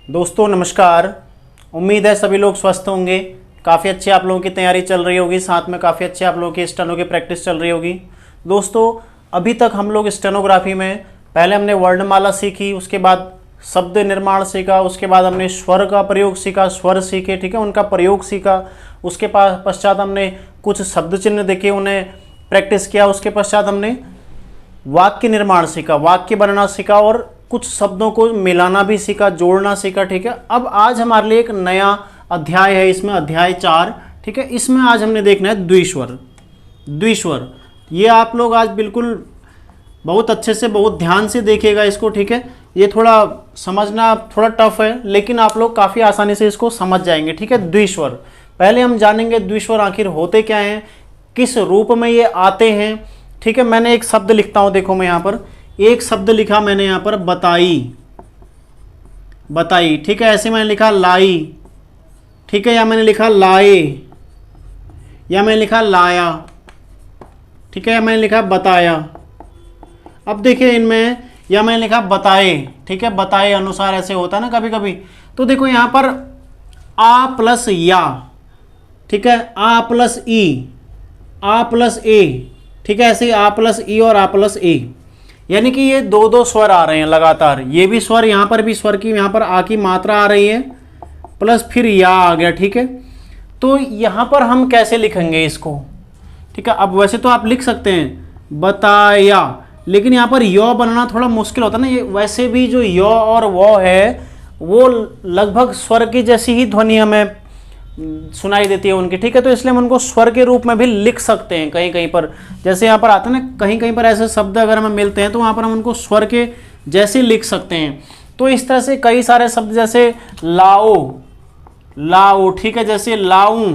दोस्तों नमस्कार। उम्मीद है सभी लोग स्वस्थ होंगे। काफ़ी अच्छी आप लोगों की तैयारी चल रही होगी, साथ में काफ़ी अच्छी आप लोगों की स्टेनो की प्रैक्टिस चल रही होगी। दोस्तों अभी तक हम लोग स्टेनोग्राफी में पहले हमने वर्णमाला सीखी, उसके बाद शब्द निर्माण सीखा, उसके बाद हमने स्वर का प्रयोग सीखा, स्वर सीखे, ठीक है, उनका प्रयोग सीखा। उसके पश्चात हमने कुछ शब्द चिन्ह देखे, उन्हें प्रैक्टिस किया। उसके पश्चात हमने वाक्य निर्माण सीखा, वाक्य बनाना सीखा और कुछ शब्दों को मिलाना भी सीखा, जोड़ना सीखा, ठीक है। अब आज हमारे लिए एक नया अध्याय है, इसमें अध्याय 4, ठीक है। इसमें आज हमने देखना है द्विस्वर। द्विस्वर ये आप लोग आज बिल्कुल बहुत अच्छे से, बहुत ध्यान से देखिएगा इसको, ठीक है। ये थोड़ा समझना थोड़ा टफ है, लेकिन आप लोग काफ़ी आसानी से इसको समझ जाएंगे, ठीक है। द्विस्वर पहले हम जानेंगे द्विस्वर आखिर होते क्या हैं, किस रूप में ये आते हैं, ठीक है। मैंने एक शब्द लिखता हूं, देखो मैं यहाँ पर एक शब्द लिखा मैंने यहाँ पर बताई, बताई, ठीक है। ऐसे मैंने लिखा लाई, ठीक है, या मैंने लिखा लाए, या मैंने लिखा लाया, ठीक है, या मैंने लिखा बताया। अब देखिए इनमें, या मैंने लिखा बताए, ठीक है, बताए अनुसार ऐसे होता है ना कभी कभी। तो देखो यहाँ पर आ प्लस या, ठीक है, आ प्लस ई, आ प्लस ए, ठीक है, ऐसे आ प्लस ई और आ प्लस ए, यानी कि ये दो दो स्वर आ रहे हैं लगातार। ये भी स्वर, यहाँ पर भी स्वर की, यहाँ पर आ की मात्रा आ रही है, प्लस फिर या आ गया, ठीक है। तो यहाँ पर हम कैसे लिखेंगे इसको, ठीक है। अब वैसे तो आप लिख सकते हैं बताया, लेकिन यहाँ पर यो बनाना थोड़ा मुश्किल होता है ना। ये वैसे भी जो यो और वो है वो लगभग स्वर की जैसी ही ध्वनि हमें सुनाई देती है उनकी, ठीक है। तो इसलिए हम उनको स्वर के रूप में भी लिख सकते हैं कहीं कहीं पर, जैसे यहाँ पर आते हैं ना, कहीं कहीं पर ऐसे शब्द अगर हमें मिलते हैं तो वहाँ पर हम उनको स्वर के जैसे लिख सकते हैं। तो इस तरह से कई सारे शब्द, जैसे लाओ, लाओ, ठीक है, जैसे लाऊं,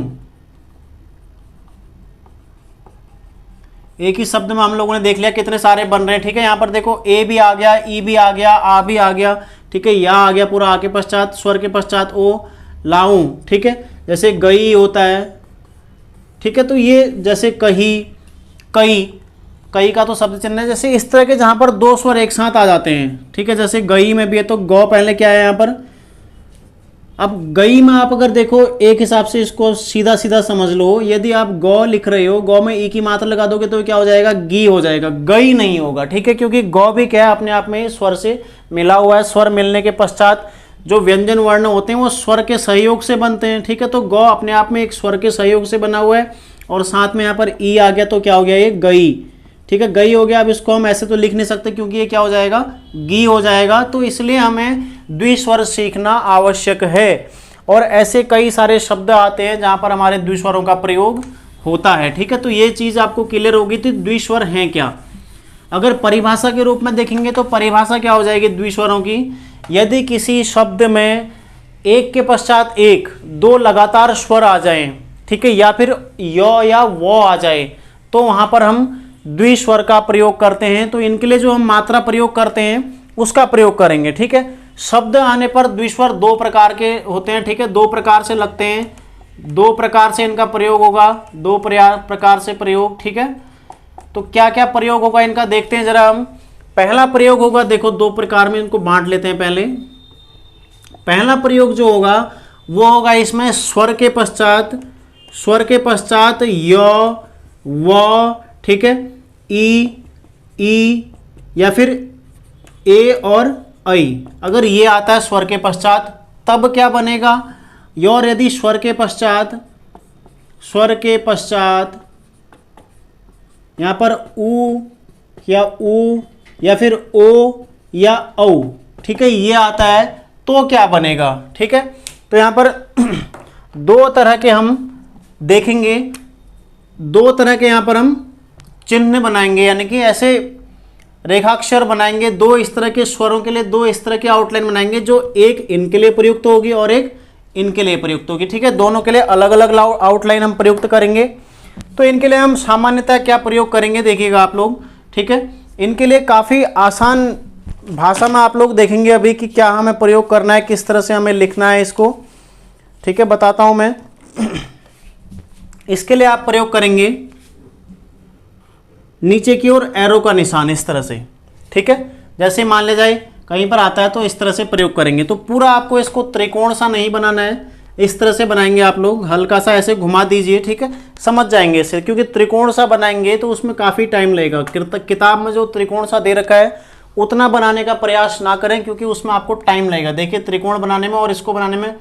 एक ही शब्द में हम लोगों ने देख लिया कितने सारे बन रहे हैं, ठीक है। यहाँ पर देखो ए भी आ गया, ई भी आ गया, आ भी आ गया, ठीक है, या आ गया पूरा, आ के पश्चात स्वर के पश्चात ओ, लाऊं, ठीक है। जैसे गई होता है, ठीक है। तो ये जैसे कही, कई, कई का तो शब्द चिन्ह है। जैसे इस तरह के जहां पर दो स्वर एक साथ आ जाते हैं, ठीक है, जैसे गई में भी है तो गौ पहले क्या है यहाँ पर। अब गई में आप अगर देखो एक हिसाब से इसको सीधा सीधा समझ लो, यदि आप गौ लिख रहे हो, गौ में ई की मात्रा लगा दोगे तो क्या हो जाएगा, गी हो जाएगा, गई नहीं होगा, ठीक है। क्योंकि गौ भी क्या है, अपने आप में स्वर से मिला हुआ है। स्वर मिलने के पश्चात जो व्यंजन वर्ण होते हैं वो स्वर के सहयोग से बनते हैं, ठीक है। तो गौ अपने आप में एक स्वर के सहयोग से बना हुआ है, और साथ में यहाँ पर ई आ गया तो क्या हो गया, ये गई, ठीक है, गई हो गया। अब इसको हम ऐसे तो लिख नहीं सकते क्योंकि ये क्या हो जाएगा, गी हो जाएगा। तो इसलिए हमें द्विस्वर सीखना आवश्यक है, और ऐसे कई सारे शब्द आते हैं जहाँ पर हमारे द्विस्वरों का प्रयोग होता है, ठीक है। तो ये चीज़ आपको क्लियर होगी थी द्विस्वर हैं क्या। अगर परिभाषा के रूप में देखेंगे तो परिभाषा क्या हो जाएगी द्विस्वरों की, यदि किसी शब्द में एक के पश्चात एक दो लगातार स्वर आ जाएं, ठीक है, या फिर यो या वो आ जाए, तो वहां पर हम द्विस्वर का प्रयोग करते हैं। तो इनके लिए जो हम मात्रा प्रयोग करते हैं उसका प्रयोग करेंगे, ठीक है। शब्द आने पर द्विस्वर दो प्रकार के होते हैं, ठीक है, दो प्रकार से लगते हैं, दो प्रकार से इनका प्रयोग होगा, दो प्रकार से प्रयोग, ठीक है। तो क्या क्या प्रयोग होगा इनका देखते हैं जरा हम। पहला प्रयोग होगा, देखो दो प्रकार में इनको बांट लेते हैं। पहले पहला प्रयोग जो होगा वो होगा इसमें स्वर के पश्चात, स्वर के पश्चात य, व, ठीक है, ई, या फिर ए और ऐ। अगर ये आता है स्वर के पश्चात तब क्या बनेगा, और यदि स्वर के पश्चात, स्वर के पश्चात यहाँ पर उ या फिर ओ या औ, ठीक है, ये आता है तो क्या बनेगा, ठीक है। तो यहाँ पर दो तरह के हम देखेंगे, दो तरह के यहाँ पर हम चिन्ह बनाएंगे, यानी कि ऐसे रेखाक्षर बनाएंगे दो इस तरह के स्वरों के लिए, दो इस तरह की आउटलाइन बनाएंगे, जो एक इनके लिए प्रयुक्त होगी और एक इनके लिए प्रयुक्त होगी, ठीक है। दोनों के लिए अलग अलग आउटलाइन हम प्रयुक्त करेंगे। तो इनके लिए हम सामान्यतः क्या प्रयोग करेंगे देखिएगा आप लोग, ठीक है। इनके लिए काफ़ी आसान भाषा में आप लोग देखेंगे अभी कि क्या हमें प्रयोग करना है, किस तरह से हमें लिखना है इसको, ठीक है, बताता हूं मैं। इसके लिए आप प्रयोग करेंगे नीचे की ओर एरो का निशान इस तरह से, ठीक है। जैसे मान ले जाए कहीं पर आता है तो इस तरह से प्रयोग करेंगे। तो पूरा आपको इसको त्रिकोण सा नहीं बनाना है, इस तरह से बनाएंगे आप लोग, हल्का सा ऐसे घुमा दीजिए, ठीक है, समझ जाएंगे इससे। क्योंकि त्रिकोण सा बनाएंगे तो उसमें काफ़ी टाइम लगेगा। किताब में जो त्रिकोण सा दे रखा है उतना बनाने का प्रयास ना करें, क्योंकि उसमें आपको टाइम लगेगा। देखिए त्रिकोण बनाने में और इसको बनाने में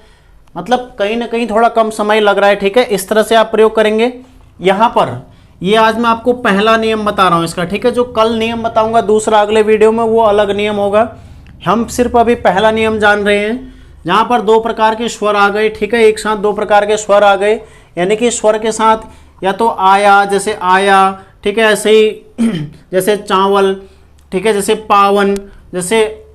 मतलब कहीं ना कहीं थोड़ा कम समय लग रहा है, ठीक है। इस तरह से आप प्रयोग करेंगे। यहाँ पर ये आज मैं आपको पहला नियम बता रहा हूँ इसका, ठीक है। जो कल नियम बताऊंगा दूसरा अगले वीडियो में वो अलग नियम होगा। हम सिर्फ अभी पहला नियम जान रहे हैं, जहाँ पर दो प्रकार के स्वर आ गए, ठीक है, एक साथ दो प्रकार के स्वर आ गए, यानी कि स्वर के साथ या तो आया, जैसे आया, ठीक है, ऐसे ही जैसे चावल, ठीक है, जैसे पावन, जैसे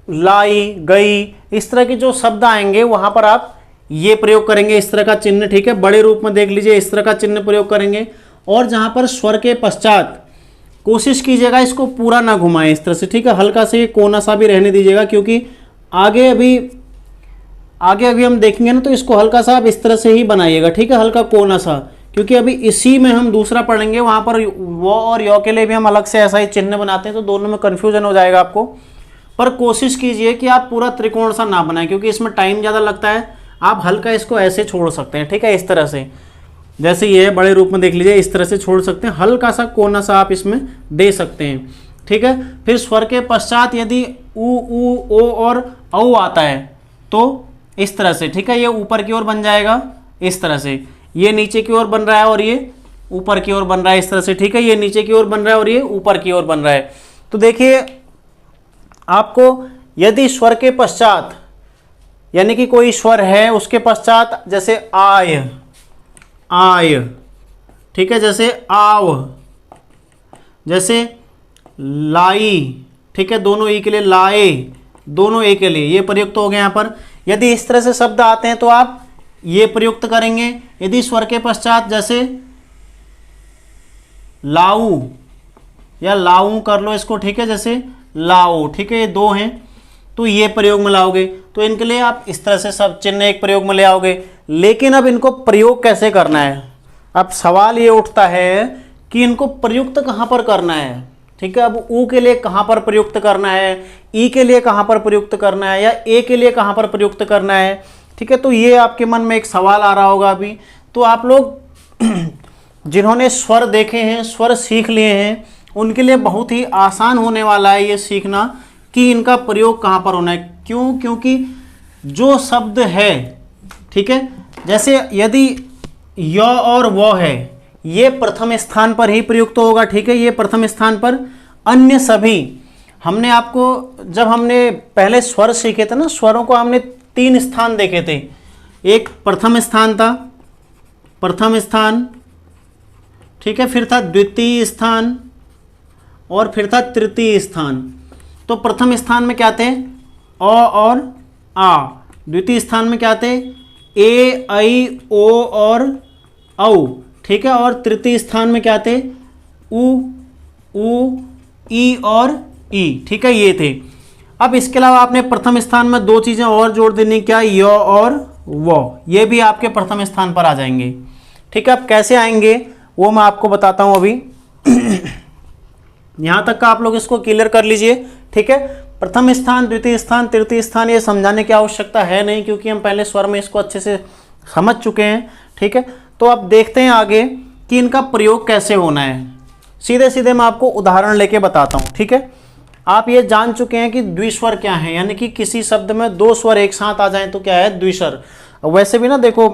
लाई, गई, इस तरह के जो शब्द आएंगे वहाँ पर आप ये प्रयोग करेंगे, इस तरह का चिन्ह, ठीक है, बड़े रूप में देख लीजिए, इस तरह का चिन्ह प्रयोग करेंगे। और जहाँ पर स्वर के पश्चात कोशिश कीजिएगा इसको पूरा ना घुमाएं इस तरह से, ठीक है, हल्का से कोना सा भी रहने दीजिएगा, क्योंकि आगे अभी हम देखेंगे ना, तो इसको हल्का सा आप इस तरह से ही बनाइएगा, ठीक है, हल्का कोना सा, क्योंकि अभी इसी में हम दूसरा पढ़ेंगे, वहाँ पर वो और यो के लिए भी हम अलग से ऐसा ही चिन्ह बनाते हैं, तो दोनों में कन्फ्यूजन हो जाएगा आपको। पर कोशिश कीजिए कि आप पूरा त्रिकोण सा ना बनाएं, क्योंकि इसमें टाइम ज़्यादा लगता है। आप हल्का इसको ऐसे छोड़ सकते हैं, ठीक है, इस तरह से, जैसे ये बड़े रूप में देख लीजिए, इस तरह से छोड़ सकते हैं, हल्का सा कोना सा आप इसमें दे सकते हैं, ठीक है। फिर स्वर के पश्चात यदि उ, ओ और औ आता है तो इस तरह से, ठीक है, ये ऊपर की ओर बन जाएगा इस तरह से, ये नीचे की ओर बन रहा है और ये ऊपर की ओर बन रहा है इस तरह से, ठीक है, ये नीचे की ओर बन रहा है और ये ऊपर की ओर बन रहा है। तो देखिए आपको यदि स्वर के पश्चात, यानी कि कोई स्वर है उसके पश्चात, जैसे आय, आय, ठीक है, जैसे आव, जैसे लाई, ठीक है, दोनों ई के लिए, लाए, दोनों ए के लिए, ये प्रयुक्त हो गए यहाँ पर। यदि इस तरह से शब्द आते हैं तो आप ये प्रयुक्त करेंगे। यदि स्वर के पश्चात जैसे लाऊ या लाऊ कर लो इसको, ठीक है, जैसे लाओ, ठीक है, ये दो हैं तो ये प्रयोग में लाओगे, तो इनके लिए आप इस तरह से सब चिन्ह एक प्रयोग में ले आओगे। लेकिन अब इनको प्रयोग कैसे करना है, अब सवाल ये उठता है कि इनको प्रयुक्त कहाँ पर करना है, ठीक है। अब ऊ के लिए कहाँ पर प्रयुक्त करना है, ई के लिए कहाँ पर प्रयुक्त करना है, या ए के लिए कहाँ पर प्रयुक्त करना है, ठीक है। तो ये आपके मन में एक सवाल आ रहा होगा अभी। तो आप लोग जिन्होंने स्वर देखे हैं, स्वर सीख लिए हैं, उनके लिए बहुत ही आसान होने वाला है ये सीखना कि इनका प्रयोग कहाँ पर होना है। क्यों? क्योंकि जो शब्द है, ठीक है, जैसे यदि य और वो है, ये प्रथम स्थान पर ही प्रयुक्त होगा, ठीक है, ये प्रथम स्थान पर। अन्य सभी हमने आपको, जब हमने पहले स्वर सीखे थे ना, स्वरों को हमने 3 स्थान देखे थे। एक प्रथम स्थान था, प्रथम स्थान, ठीक है, फिर था द्वितीय स्थान और फिर था तृतीय स्थान। तो प्रथम स्थान में क्या थे? अ और आ। द्वितीय स्थान में क्या थे? ए, ऐ, ओ और औ, ठीक है। और तृतीय स्थान में क्या थे? उ, ई और ई, ठीक है, ये थे। अब इसके अलावा आपने प्रथम स्थान में 2 चीज़ें और जोड़ देनी, क्या? य और वो, ये भी आपके प्रथम स्थान पर आ जाएंगे, ठीक है। अब कैसे आएंगे वो मैं आपको बताता हूँ अभी। यहाँ तक का आप लोग इसको क्लियर कर लीजिए, ठीक है। प्रथम स्थान, द्वितीय स्थान, तृतीय स्थान, ये समझाने की आवश्यकता है नहीं, क्योंकि हम पहले स्वर में इसको अच्छे से समझ चुके हैं, ठीक है। तो अब देखते हैं आगे कि इनका प्रयोग कैसे होना है। सीधे सीधे मैं आपको उदाहरण लेके बताता हूँ, ठीक है। आप ये जान चुके हैं कि द्विस्वर क्या है, यानी कि किसी शब्द में 2 स्वर एक साथ आ जाएं तो क्या है? द्विस्वर। वैसे भी ना देखो,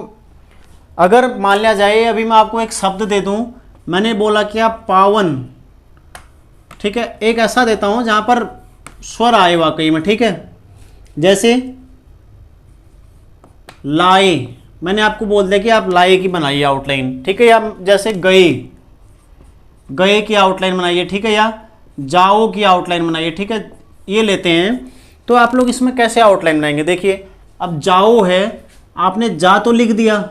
अगर मान लिया जाए अभी मैं आपको एक शब्द दे दूं, मैंने बोला कि आप पावन, ठीक है, एक ऐसा देता हूं जहां पर स्वर आए वाकई में, ठीक है, जैसे लाए, मैंने आपको बोल दिया कि आप लाए की बनाइए आउटलाइन, ठीक है, या जैसे गए, गए की आउटलाइन बनाइए, ठीक है, या जाओ की आउटलाइन बनाइए, ठीक है, ये लेते हैं। तो आप लोग इसमें कैसे आउटलाइन बनाएंगे? देखिए, अब जाओ है, आपने जा तो लिख दिया,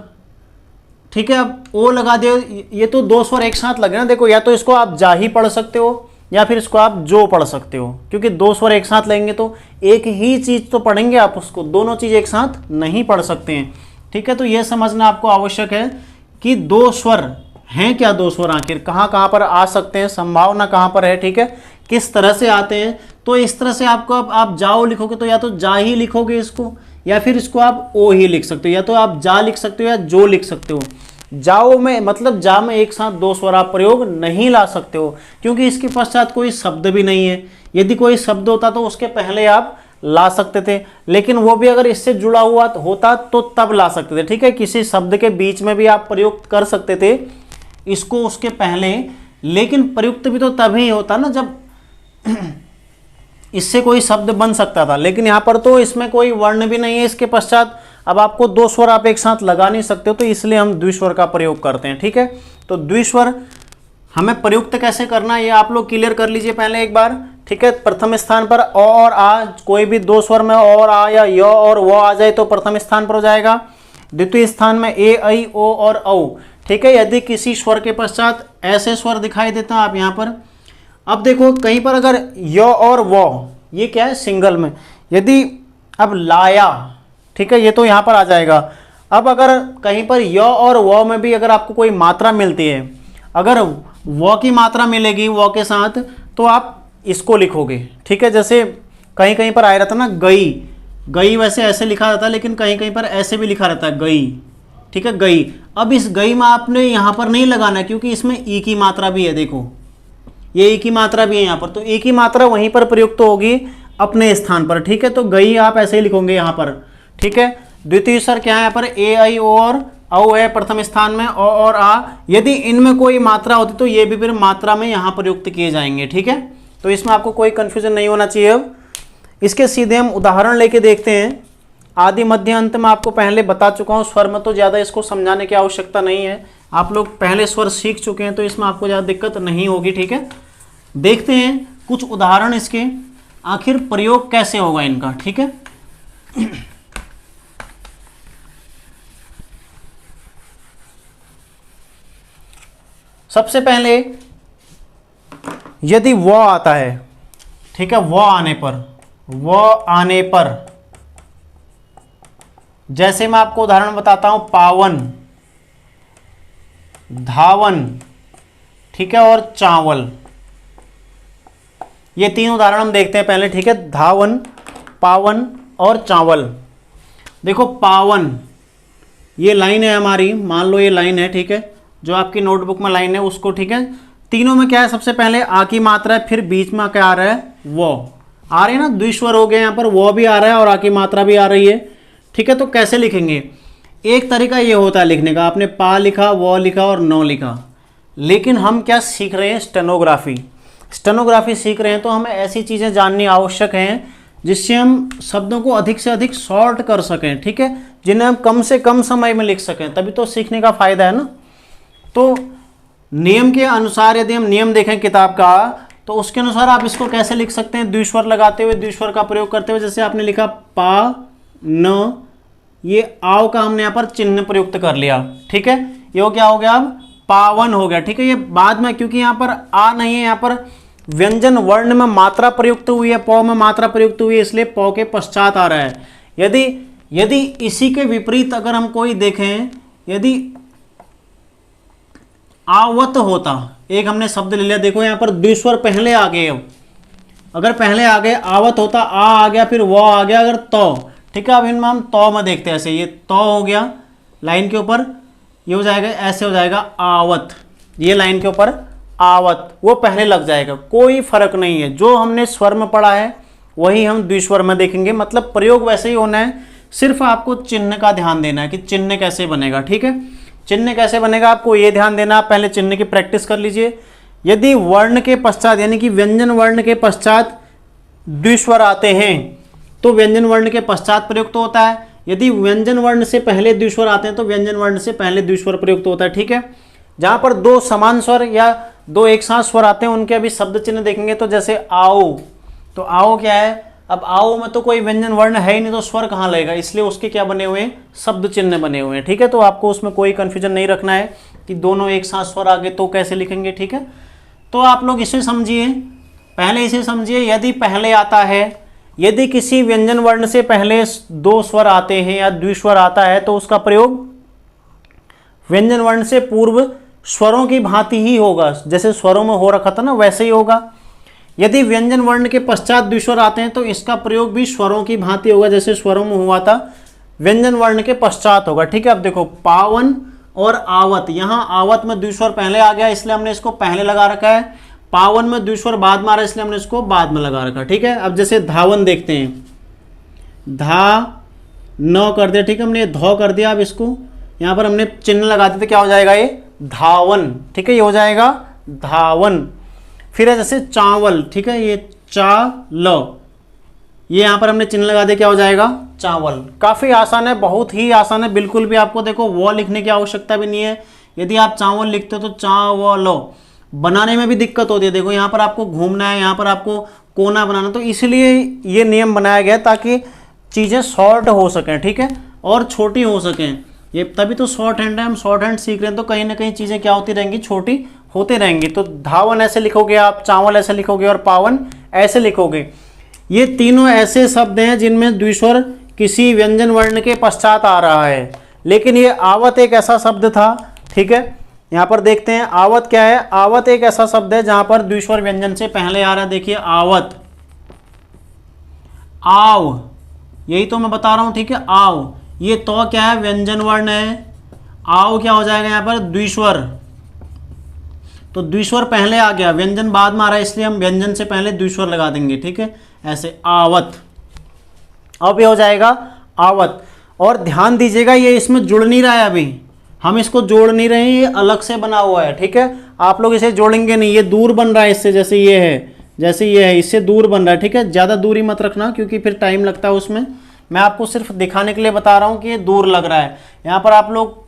ठीक है, अब ओ लगा दे, ये तो 2 स्वर एक साथ लगे ना। देखो, या तो इसको आप जा ही पढ़ सकते हो या फिर इसको आप जो पढ़ सकते हो, क्योंकि 2 स्वर एक साथ लेंगे तो एक ही चीज़ तो पढ़ेंगे आप, उसको दोनों चीज़ एक साथ नहीं पढ़ सकते हैं, ठीक है। तो ये समझना आपको आवश्यक है कि 2 स्वर हैं क्या, 2 स्वर आखिर कहाँ कहाँ पर आ सकते हैं, संभावना कहाँ पर है, ठीक है, किस तरह से आते हैं, तो इस तरह से आपको आप जाओ लिखोगे तो या तो जा ही लिखोगे इसको, या फिर इसको आप ओ ही लिख सकते हो, या तो आप जा लिख सकते हो या जो लिख सकते हो। जाओ में मतलब जा में एक साथ दो स्वर आप प्रयोग नहीं ला सकते हो, क्योंकि इसके पश्चात कोई शब्द भी नहीं है। यदि कोई शब्द होता तो उसके पहले आप ला सकते थे, लेकिन वो भी अगर इससे जुड़ा हुआ होता तो तब ला सकते थे। ठीक है, किसी शब्द के बीच में भी आप प्रयुक्त कर सकते थे इसको उसके पहले, लेकिन प्रयुक्त भी तो तभी होता ना जब इससे कोई शब्द बन सकता था, लेकिन यहाँ पर तो इसमें कोई वर्ण भी नहीं है इसके पश्चात। अब आपको दो स्वर आप एक साथ लगा नहीं सकते हो, तो इसलिए हम द्विस्वर का प्रयोग करते हैं। ठीक है, तो द्विस्वर हमें प्रयुक्त कैसे करना है ये आप लोग क्लियर कर लीजिए पहले एक बार। ठीक है, प्रथम स्थान पर अ और आ, कोई भी दो स्वर में और आ या य और वो आ जाए तो प्रथम स्थान पर हो जाएगा। द्वितीय स्थान में ए ऐ ओ और औ। ठीक है, यदि किसी स्वर के पश्चात ऐसे स्वर दिखाई देता है आप यहाँ पर, अब देखो कहीं पर अगर य और वो, ये क्या है सिंगल में, यदि अब लाया, ठीक है, ये तो यहाँ पर आ जाएगा। अब अगर कहीं पर य और वो में भी अगर आपको कोई मात्रा मिलती है, अगर वो की मात्रा मिलेगी वो के साथ, तो आप इसको लिखोगे। ठीक है, जैसे कहीं कहीं पर आया रहता ना गई, गई वैसे ऐसे लिखा रहता है, लेकिन कहीं कहीं पर ऐसे भी लिखा रहता है गई। ठीक है, गई। अब इस गई में आपने यहाँ पर नहीं लगाना है, क्योंकि इसमें ई की मात्रा भी है। देखो ये ई की मात्रा भी है यहाँ पर, तो ई की मात्रा वहीं पर प्रयुक्त होगी अपने स्थान पर। ठीक है, तो गई आप ऐसे ही लिखोगे यहाँ पर। ठीक है, द्वितीय स्वर क्या है यहाँ पर, ए ऐ ओ और औ है प्रथम स्थान में, ओ और आ। यदि इनमें कोई मात्रा होती तो ये भी फिर मात्रा में यहाँ प्रयुक्त किए जाएंगे। ठीक है, तो इसमें आपको कोई कंफ्यूजन नहीं होना चाहिए। अब इसके सीधे हम उदाहरण लेके देखते हैं। आदि मध्य अंत में आपको पहले बता चुका हूँ, स्वर में तो ज़्यादा इसको समझाने की आवश्यकता नहीं है, आप लोग पहले स्वर सीख चुके हैं, तो इसमें आपको ज़्यादा दिक्कत नहीं होगी। ठीक है, देखते हैं कुछ उदाहरण इसके, आखिर प्रयोग कैसे होगा इनका। ठीक है, सबसे पहले यदि वो आता है, ठीक है, वो आने पर जैसे मैं आपको उदाहरण बताता हूं, पावन, धावन, ठीक है, और चावल, ये तीन उदाहरण हम देखते हैं पहले। ठीक है, धावन, पावन और चावल। देखो पावन, ये लाइन है हमारी, मान लो ये लाइन है। ठीक है, जो आपकी नोटबुक में लाइन है उसको, ठीक है, तीनों में क्या है, सबसे पहले आ की मात्रा है, फिर बीच में क्या आ रहा है, वो आ रहे हैं ना, द्विस्वर हो गए यहाँ पर, वो भी आ रहा है और आ की मात्रा भी आ रही है। ठीक है, तो कैसे लिखेंगे, एक तरीका ये होता है लिखने का, आपने पा लिखा, वो लिखा और नो लिखा, लेकिन हम क्या सीख रहे हैं, स्टेनोग्राफी सीख रहे हैं, तो हमें ऐसी चीज़ें जाननी आवश्यक हैं जिससे हम शब्दों को अधिक से अधिक शॉर्ट कर सकें। ठीक है, जिन्हें हम कम से कम समय में लिख सकें, तभी तो सीखने का फायदा है ना। तो नियम के अनुसार यदि हम नियम देखें किताब का, तो उसके अनुसार आप इसको कैसे लिख सकते हैं, द्विस्वर लगाते हुए, द्विस्वर का प्रयोग करते हुए। जैसे आपने लिखा पा न, ये आओ का हमने यहाँ पर चिन्ह प्रयुक्त कर लिया। ठीक है, ये क्या हो गया, अब पावन हो गया। ठीक है, ये बाद में, क्योंकि यहाँ पर आ नहीं है, यहाँ पर व्यंजन वर्ण में मात्रा प्रयुक्त हुई है, पौ में मात्रा प्रयुक्त हुई है, इसलिए पौ के पश्चात आ रहा है। यदि इसी के विपरीत अगर हम कोई देखें, यदि आवत होता, एक हमने शब्द ले लिया, देखो यहाँ पर द्विस्वर पहले आ गए, अब अगर पहले आ गए आवत होता, आ गया, फिर वो आ गया, अगर तो, ठीक है, अब इनमें हम तो में देखते हैं, ऐसे ये तो हो गया लाइन के ऊपर, ये हो जाएगा, ऐसे हो जाएगा आवत, ये लाइन के ऊपर आवत, वो पहले लग जाएगा, कोई फर्क नहीं है, जो हमने स्वर में पढ़ा है वही हम द्विस्वर में देखेंगे, मतलब प्रयोग वैसे ही होना है, सिर्फ आपको चिन्ह का ध्यान देना है कि चिन्ह कैसे बनेगा। ठीक है, चिन्ह कैसे बनेगा आपको ये ध्यान देना, आप पहले चिन्ह की प्रैक्टिस कर लीजिए। यदि वर्ण के पश्चात, यानी कि व्यंजन वर्ण के पश्चात द्विस्वर आते हैं तो व्यंजन वर्ण के पश्चात प्रयुक्त होता है, यदि व्यंजन वर्ण से पहले द्विस्वर आते हैं तो व्यंजन वर्ण से पहले द्विस्वर प्रयुक्त होता है। ठीक है, जहां पर दो समान स्वर या दो एक साथ स्वर आते हैं उनके अभी शब्द चिन्ह देखेंगे, तो जैसे आओ, तो आओ क्या है, अब आओ में तो कोई व्यंजन वर्ण है ही नहीं, तो स्वर कहाँ लगेगा, इसलिए उसके क्या बने हुए हैं, शब्द चिन्ह बने हुए हैं। ठीक है, तो आपको उसमें कोई कंफ्यूजन नहीं रखना है कि दोनों एक साथ स्वर आगे तो कैसे लिखेंगे। ठीक है, तो आप लोग इसे समझिए, पहले इसे समझिए, यदि पहले आता है, यदि किसी व्यंजन वर्ण से पहले दो स्वर आते हैं या द्विस्वर आता है तो उसका प्रयोग व्यंजन वर्ण से पूर्व स्वरों की भांति ही होगा, जैसे स्वरों में हो रखा था ना वैसे ही होगा। यदि व्यंजन वर्ण के पश्चात द्विस्वर आते हैं तो इसका प्रयोग भी स्वरों की भांति होगा, जैसे स्वरों में हुआ था, व्यंजन वर्ण के पश्चात होगा। ठीक है, अब देखो पावन और आवत, यहाँ आवत में द्विस्वर पहले आ गया इसलिए हमने इसको पहले लगा रखा है, पावन में द्विस्वर बाद में आ रहा है इसलिए हमने इसको बाद में लगा रखा। ठीक है, अब जैसे धावन देखते हैं, धा न कर दिया, ठीक है, हमने धौ कर दिया। अब इसको यहाँ पर हमने चिन्ह लगा दिया तो क्या हो जाएगा, ये धावन। ठीक है, ये हो जाएगा धावन। फिर है जैसे चावल, ठीक है, ये चाल, ये यहाँ पर हमने चिन्ह लगा दिया, क्या हो जाएगा, चावल। काफ़ी आसान है, बहुत ही आसान है, बिल्कुल भी आपको देखो वो लिखने की आवश्यकता भी नहीं है। यदि आप चावल लिखते हो तो चावल बनाने में भी दिक्कत होती है। देखो यहाँ पर आपको घूमना है, यहाँ पर आपको कोना बनाना, तो इसलिए ये नियम बनाया गया ताकि चीज़ें शॉर्ट हो सकें। ठीक है, और छोटी हो सकें, ये तभी तो शॉर्ट हैंड है, हम शॉर्ट हैंड सीख रहे हैं तो कहीं ना कहीं चीज़ें क्या होती रहेंगी, छोटी होते रहेंगी। तो धावन ऐसे लिखोगे आप, चावल ऐसे लिखोगे और पावन ऐसे लिखोगे। ये तीनों ऐसे शब्द हैं जिनमें द्विस्वर किसी व्यंजन वर्ण के पश्चात आ रहा है। लेकिन ये आवत एक ऐसा शब्द था, ठीक है, यहाँ पर देखते हैं आवत क्या है। आवत एक ऐसा शब्द है जहां पर द्विस्वर व्यंजन से पहले आ रहा है। देखिए आवत, आव, यही तो मैं बता रहा हूं। ठीक है, आव, ये तो क्या है, व्यंजन वर्ण है, आव क्या हो जाएगा यहाँ पर, द्विस्वर। तो द्विस्वर पहले आ गया, व्यंजन बाद में आ रहा है इसलिए हम व्यंजन से पहले द्विस्वर लगा देंगे। ठीक है, ऐसे आवत, अब ये हो जाएगा आवत। और ध्यान दीजिएगा ये इसमें जुड़ नहीं रहा है, अभी हम इसको जोड़ नहीं रहे हैं, ये अलग से बना हुआ है। ठीक है, आप लोग इसे जोड़ेंगे नहीं, ये दूर बन रहा है इससे, जैसे ये है, जैसे ये है, इससे दूर बन रहा है। ठीक है, ज़्यादा दूरी मत रखना क्योंकि फिर टाइम लगता है उसमें। मैं आपको सिर्फ दिखाने के लिए बता रहा हूँ कि ये दूर लग रहा है। यहाँ पर आप लोग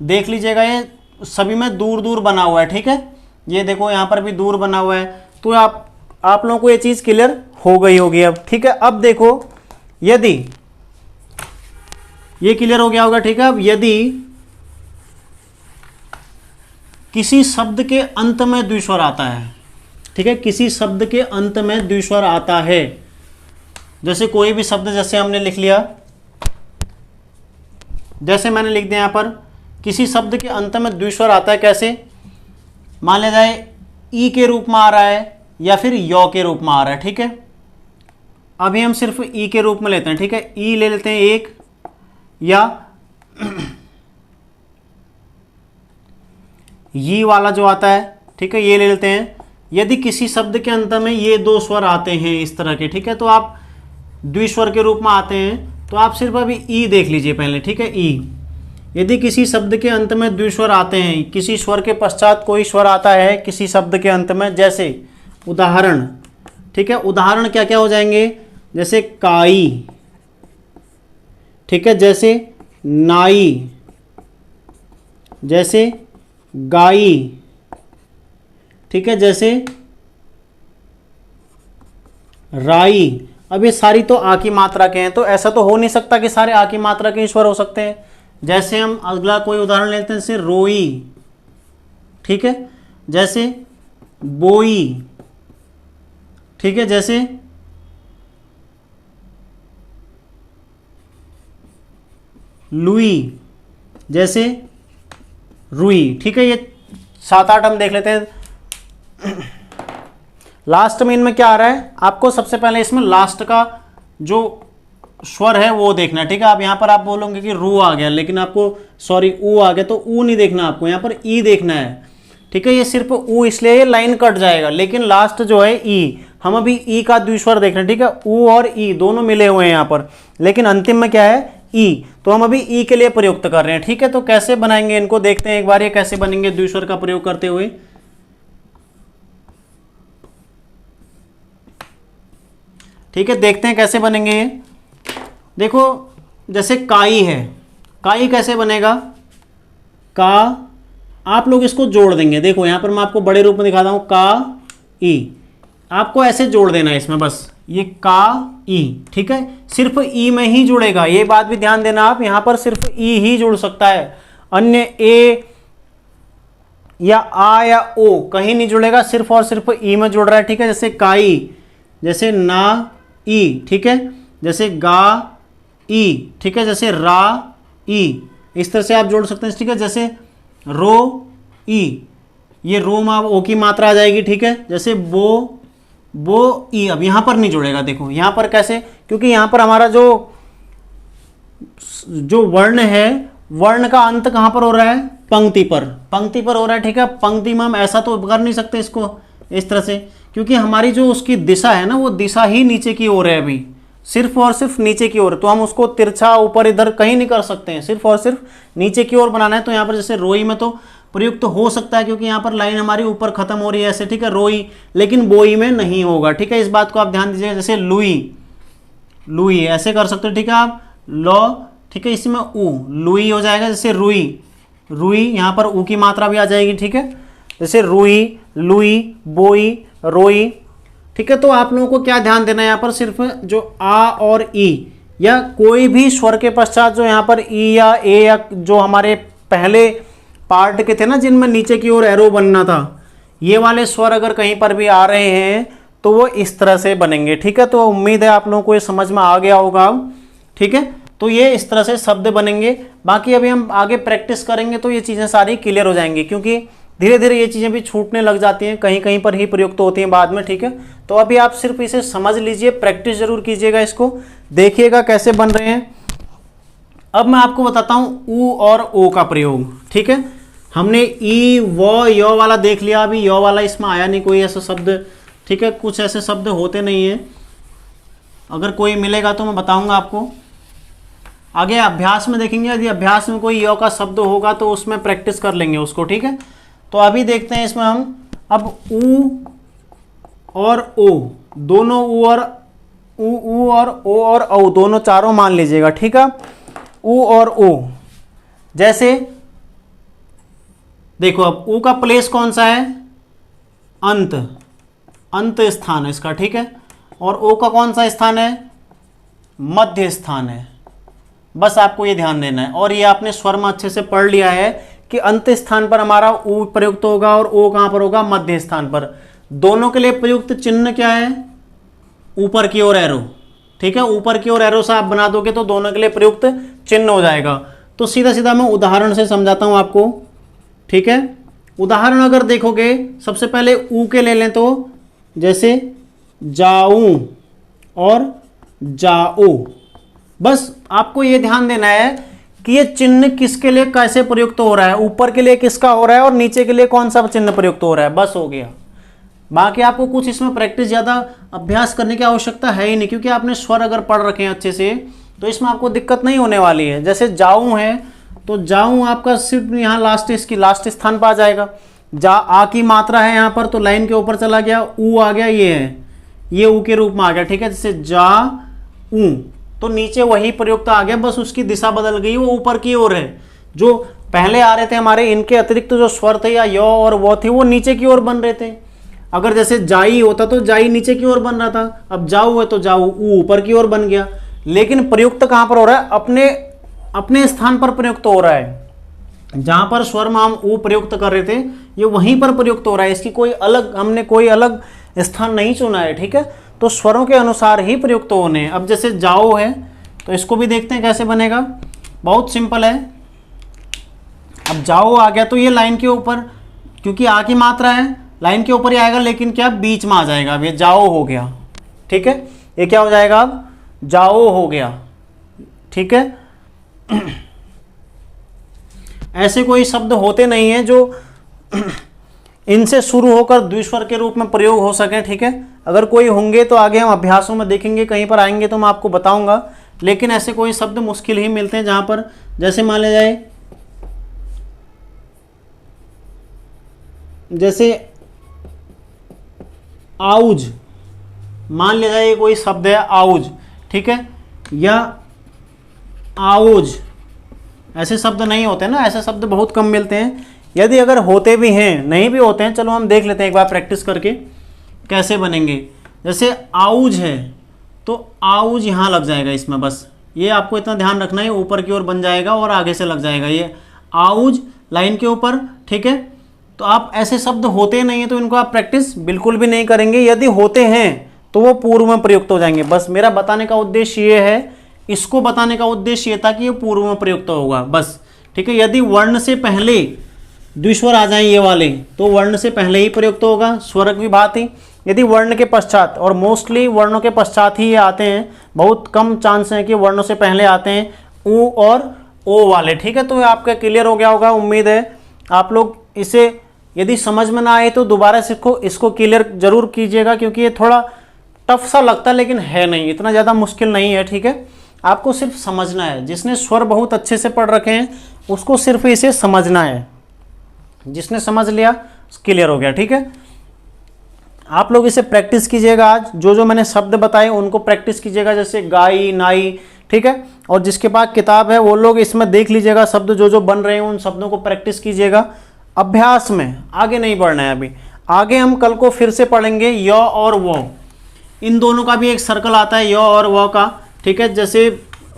देख लीजिएगा, ये सभी में दूर दूर बना हुआ है। ठीक है, ये देखो यहाँ पर भी दूर बना हुआ है। तो आप लोगों को ये चीज़ क्लियर हो गई होगी अब। ठीक है, अब देखो यदि ये क्लियर हो गया होगा। ठीक है, अब यदि किसी शब्द के अंत में द्विस्वर आता है, ठीक है, किसी शब्द के अंत में द्विस्वर आता है, जैसे कोई भी शब्द, जैसे हमने लिख लिया, जैसे मैंने लिख दिया यहाँ पर, किसी शब्द के अंत में द्विस्वर आता है, कैसे, मान लिया जाए ई के रूप में आ रहा है या फिर यौ के रूप में आ रहा है। ठीक है, अभी हम सिर्फ ई के रूप में लेते हैं। ठीक है, ई ले लेते हैं एक, या ये वाला जो आता है, ठीक है, ये ले लेते हैं। यदि किसी शब्द के अंत में ये दो स्वर आते हैं इस तरह के, ठीक है, तो आप द्विस्वर के रूप में आते हैं, तो आप सिर्फ अभी ई देख लीजिए पहले। ठीक है, ई, यदि किसी शब्द के अंत में द्विस्वर आते हैं, किसी स्वर के पश्चात कोई स्वर आता है किसी शब्द के अंत में, जैसे उदाहरण, ठीक है, उदाहरण क्या क्या हो जाएंगे, जैसे काई, ठीक है, जैसे नाई, जैसे गाई, ठीक है, जैसे राई। अब ये सारी तो आ की मात्रा के हैं, तो ऐसा तो हो नहीं सकता कि सारे आ की मात्रा के स्वर हो सकते हैं। जैसे हम अगला कोई उदाहरण लेते हैं, जैसे रोई, ठीक है, जैसे बोई, ठीक है, जैसे लुई, जैसे रुई। ठीक है, ये 7-8 हम देख लेते हैं। लास्ट में इनमें क्या आ रहा है, आपको सबसे पहले इसमें लास्ट का जो स्वर है वो देखना है। ठीक है, आप यहाँ पर आप बोलोगे कि रू आ गया, लेकिन आपको सॉरी ऊ आ गया, तो ऊ नहीं देखना, आपको यहाँ पर ई देखना है। ठीक है, ये सिर्फ ऊ इसलिए ये लाइन कट जाएगा, लेकिन लास्ट जो है ई, हम अभी ई का द्विस्वर देख रहे हैं। ठीक है, ऊ और ई दोनों मिले हुए हैं यहाँ पर, लेकिन अंतिम में क्या है, ई, तो हम अभी ई के लिए प्रयुक्त कर रहे हैं। ठीक है, तो कैसे बनाएंगे इनको देखते हैं एक बार, ये कैसे बनेंगे द्विस्वर का प्रयोग करते हुए। ठीक है, देखते हैं कैसे बनेंगे ये। देखो जैसे काई है, काई कैसे बनेगा, का, आप लोग इसको जोड़ देंगे। देखो यहाँ पर मैं आपको बड़े रूप में दिखाता हूँ, का ई, आपको ऐसे जोड़ देना है इसमें, बस ये का ई। ठीक है, सिर्फ ई में ही जुड़ेगा, ये बात भी ध्यान देना आप, यहाँ पर सिर्फ ई ही जुड़ सकता है, अन्य ए या आ या ओ कहीं नहीं जुड़ेगा, सिर्फ और सिर्फ ई में जुड़ रहा है। ठीक है, जैसे काई, जैसे ना ई, ठीक है, जैसे गा ई, ठीक है, जैसे रा ई, इस तरह से आप जोड़ सकते हैं। ठीक है, जैसे रो ई, ये रो में ओ की मात्रा आ जाएगी। ठीक है, जैसे बो वो ई अब यहाँ पर नहीं जुड़ेगा। देखो यहाँ पर कैसे, क्योंकि यहाँ पर हमारा जो वर्ण है, वर्ण का अंत कहाँ पर हो रहा है, पंक्ति पर, पंक्ति पर हो रहा है। ठीक है, पंक्ति में हम ऐसा तो कर नहीं सकते इसको इस तरह से, क्योंकि हमारी जो उसकी दिशा है ना, वो दिशा ही नीचे की ओर है, अभी सिर्फ और सिर्फ नीचे की ओर, तो हम उसको तिरछा ऊपर इधर कहीं नहीं कर सकते हैं, सिर्फ और सिर्फ नीचे की ओर बनाना है। तो यहाँ पर जैसे रोई में तो प्रयुक्त तो हो सकता है, क्योंकि यहाँ पर लाइन हमारी ऊपर खत्म हो रही है ऐसे, ठीक है, रोई, लेकिन बोई में नहीं होगा। ठीक है, इस बात को आप ध्यान दीजिए। जैसे लुई, लुई ऐसे कर सकते हो, ठीक है, आप लॉ, ठीक है, इसमें ऊ, लुई हो जाएगा। जैसे रुई, रुई यहाँ पर ऊ की मात्रा भी आ जाएगी। ठीक है, जैसे रुई, लुई, बोई, रोई। ठीक है, तो आप लोगों को क्या ध्यान देना है यहाँ पर, सिर्फ जो आ और ई या कोई भी स्वर के पश्चात जो यहाँ पर ई या ए या जो हमारे पहले पार्ट के थे ना, जिनमें नीचे की ओर एरो बनना था, ये वाले स्वर अगर कहीं पर भी आ रहे हैं तो वो इस तरह से बनेंगे। ठीक है, तो उम्मीद है आप लोगों को ये समझ में आ गया होगा। ठीक है, तो ये इस तरह से शब्द बनेंगे। बाकी अभी हम आगे प्रैक्टिस करेंगे तो ये चीज़ें सारी क्लियर हो जाएंगी, क्योंकि धीरे धीरे ये चीज़ें भी छूटने लग जाती हैं, कहीं कहीं पर ही प्रयुक्त होती हैं बाद में। ठीक है, तो अभी आप सिर्फ इसे समझ लीजिए, प्रैक्टिस जरूर कीजिएगा, इसको देखिएगा कैसे बन रहे हैं। अब मैं आपको बताता हूँ ऊ और ओ का प्रयोग। ठीक है, हमने ई व यो वाला देख लिया, अभी यो वाला इसमें आया नहीं कोई ऐसा शब्द। ठीक है, कुछ ऐसे शब्द होते नहीं हैं, अगर कोई मिलेगा तो मैं बताऊंगा आपको। आगे अभ्यास में देखेंगे, यदि अभ्यास में कोई यो का शब्द होगा तो उसमें प्रैक्टिस कर लेंगे उसको। ठीक है, तो अभी देखते हैं इसमें हम अब ऊ और ओ, दोनों ऊ और ओ और औ दोनों चारों मान लीजिएगा। ठीक है, ऊ और ओ, जैसे देखो अब ऊ का प्लेस कौन सा है, अंत, अंत स्थान है इसका। ठीक है, और ओ का कौन सा स्थान है, मध्य स्थान है। बस आपको ये ध्यान देना है, और ये आपने स्वर में अच्छे से पढ़ लिया है कि अंत स्थान पर हमारा ऊ प्रयुक्त होगा और ओ कहां पर होगा, मध्य स्थान पर। दोनों के लिए प्रयुक्त चिन्ह क्या है, ऊपर की ओर एरो। ठीक है, ऊपर की ओर एरो से आप बना दोगे तो दोनों के लिए प्रयुक्त चिन्ह हो जाएगा। तो सीधा सीधा मैं उदाहरण से समझाता हूं आपको। ठीक है, उदाहरण अगर देखोगे, सबसे पहले ऊ के ले लें तो जैसे जाऊं और जाओ। बस आपको ये ध्यान देना है कि ये चिन्ह किसके लिए कैसे प्रयुक्त हो रहा है, ऊपर के लिए किसका हो रहा है और नीचे के लिए कौन सा चिन्ह प्रयुक्त हो रहा है, बस हो गया। बाकी आपको कुछ इसमें प्रैक्टिस ज़्यादा अभ्यास करने की आवश्यकता है ही नहीं, क्योंकि आपने स्वर अगर पढ़ रखे हैं अच्छे से तो इसमें आपको दिक्कत नहीं होने वाली है। जैसे जाऊं है तो जाऊं आपका सिर्फ यहाँ लास्ट, इसकी लास्ट स्थान पर आ जाएगा। जा आ की मात्रा है यहाँ पर तो लाइन के ऊपर चला गया, ऊ आ गया, ये है, ये ऊ के रूप में आ गया। ठीक है, जैसे जा ऊ तो नीचे वही प्रयुक्त आ गया, बस उसकी दिशा बदल गई, वो ऊपर की ओर है। जो पहले आ रहे थे हमारे, इनके अतिरिक्त जो स्वर थे या यो और वो थे, वो नीचे की ओर बन रहे थे। अगर जैसे जाई होता तो जाई नीचे की ओर बन रहा था, अब जाऊ है तो जाऊ ऊ ऊपर की ओर बन गया। लेकिन प्रयुक्त कहाँ पर हो रहा है, अपने अपने स्थान पर प्रयुक्त हो रहा है। जहाँ पर स्वर में हम ऊ प्रयुक्त कर रहे थे, ये वहीं पर प्रयुक्त हो रहा है, इसकी कोई अलग, हमने कोई अलग स्थान नहीं चुना है। ठीक है, तो स्वरों के अनुसार ही प्रयुक्त होने हैं। अब जैसे जाओ है तो इसको भी देखते हैं कैसे बनेगा, बहुत सिंपल है। अब जाओ आ गया तो ये लाइन के ऊपर, क्योंकि आ की मात्रा है लाइन के ऊपर ही आएगा, लेकिन क्या बीच में आ जाएगा, अब ये जाओ हो गया। ठीक है, ये क्या हो जाएगा, अब जाओ हो गया। ठीक है, ऐसे कोई शब्द होते नहीं हैं जो इनसे शुरू होकर द्विस्वर के रूप में प्रयोग हो सके। ठीक है, अगर कोई होंगे तो आगे हम अभ्यासों में देखेंगे, कहीं पर आएंगे तो मैं आपको बताऊंगा, लेकिन ऐसे कोई शब्द मुश्किल ही मिलते हैं जहां पर, जैसे मान लिया जाए, जैसे आउज, मान लिया जाए कोई शब्द है आउज। ठीक है, या आउज, ऐसे शब्द नहीं होते ना, ऐसे शब्द बहुत कम मिलते हैं। यदि अगर होते भी हैं, नहीं भी होते हैं, चलो हम देख लेते हैं एक बार प्रैक्टिस करके कैसे बनेंगे। जैसे आउज है तो आउज यहाँ लग जाएगा इसमें, बस ये आपको इतना ध्यान रखना है, ऊपर की ओर बन जाएगा और आगे से लग जाएगा ये आउज लाइन के ऊपर। ठीक है, तो आप ऐसे शब्द होते नहीं हैं तो इनको आप प्रैक्टिस बिल्कुल भी नहीं करेंगे। यदि होते हैं तो वो पूर्व में प्रयुक्त हो जाएंगे। बस मेरा बताने का उद्देश्य ये है, इसको बताने का उद्देश्य ये था कि ये पूर्व में प्रयुक्त होगा, बस। ठीक है, यदि वर्ण से पहले द्विस्वर आ जाए ये वाले तो वर्ण से पहले ही प्रयुक्त होगा, स्वरक भी बात ही। यदि वर्ण के पश्चात, और मोस्टली वर्णों के पश्चात ही ये आते हैं, बहुत कम चांस है कि वर्णों से पहले आते हैं ऊ और ओ वाले, ठीक है। तो ये आपका क्लियर हो गया होगा, उम्मीद है आप लोग इसे, यदि समझ में ना आए तो दोबारा सीखो, इसको क्लियर जरूर कीजिएगा, क्योंकि ये थोड़ा टफ सा लगता है लेकिन है नहीं, इतना ज़्यादा मुश्किल नहीं है, ठीक है। आपको सिर्फ समझना है, जिसने स्वर बहुत अच्छे से पढ़ रखे हैं उसको सिर्फ इसे समझना है, जिसने समझ लिया क्लियर हो गया, ठीक है। आप लोग इसे प्रैक्टिस कीजिएगा, आज जो जो मैंने शब्द बताए उनको प्रैक्टिस कीजिएगा, जैसे गाई, नाई, ठीक है। और जिसके पास किताब है वो लोग इसमें देख लीजिएगा शब्द जो जो बन रहे हैं, उन शब्दों को प्रैक्टिस कीजिएगा अभ्यास में, आगे नहीं बढ़ना है अभी। आगे हम कल को फिर से पढ़ेंगे य और वो, इन दोनों का भी एक सर्कल आता है य और वो का, ठीक है। जैसे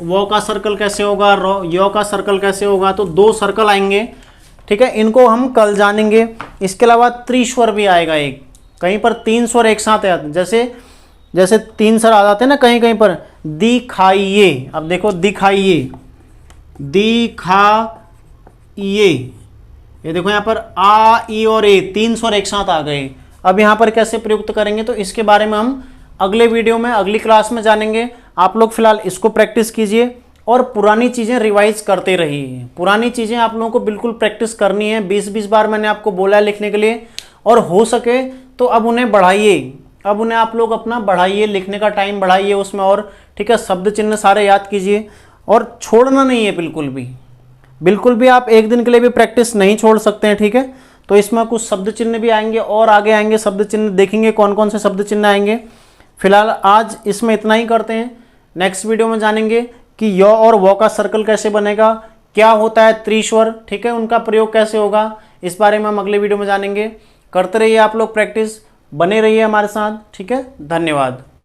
वो का सर्कल कैसे होगा, य का सर्कल कैसे होगा, तो दो सर्कल आएंगे, ठीक है। इनको हम कल जानेंगे। इसके अलावा त्रिस्वर भी आएगा एक, कहीं पर तीन स्वर एक साथ आते हैं, जैसे तीन स्वर आ जाते हैं ना कहीं कहीं पर, दिखाइए, अब देखो दिखाइए, दिखाइए, ये देखो यहाँ पर आ, ई और ए, तीन स्वर एक साथ आ गए। अब यहाँ पर कैसे प्रयुक्त करेंगे तो इसके बारे में हम अगले वीडियो में, अगली क्लास में जानेंगे। आप लोग फिलहाल इसको प्रैक्टिस कीजिए और पुरानी चीज़ें रिवाइज करते रहिए। पुरानी चीज़ें आप लोगों को बिल्कुल प्रैक्टिस करनी है, 20-20 बार मैंने आपको बोला है लिखने के लिए, और हो सके तो अब उन्हें बढ़ाइए, अब उन्हें आप लोग अपना बढ़ाइए, लिखने का टाइम बढ़ाइए उसमें, और ठीक है, शब्द चिन्ह सारे याद कीजिए और छोड़ना नहीं है बिल्कुल भी, बिल्कुल भी आप एक दिन के लिए भी प्रैक्टिस नहीं छोड़ सकते हैं, ठीक है। तो इसमें कुछ शब्द चिन्ह भी आएंगे और आगे आएंगे शब्द चिन्ह, देखेंगे कौन कौन से शब्द चिन्ह आएंगे। फिलहाल आज इसमें इतना ही करते हैं, नेक्स्ट वीडियो में जानेंगे कि य और वो का सर्कल कैसे बनेगा, क्या होता है त्रिस्वर, ठीक है, उनका प्रयोग कैसे होगा, इस बारे में हम अगले वीडियो में जानेंगे। करते रहिए आप लोग प्रैक्टिस, बने रहिए हमारे साथ, ठीक है। धन्यवाद।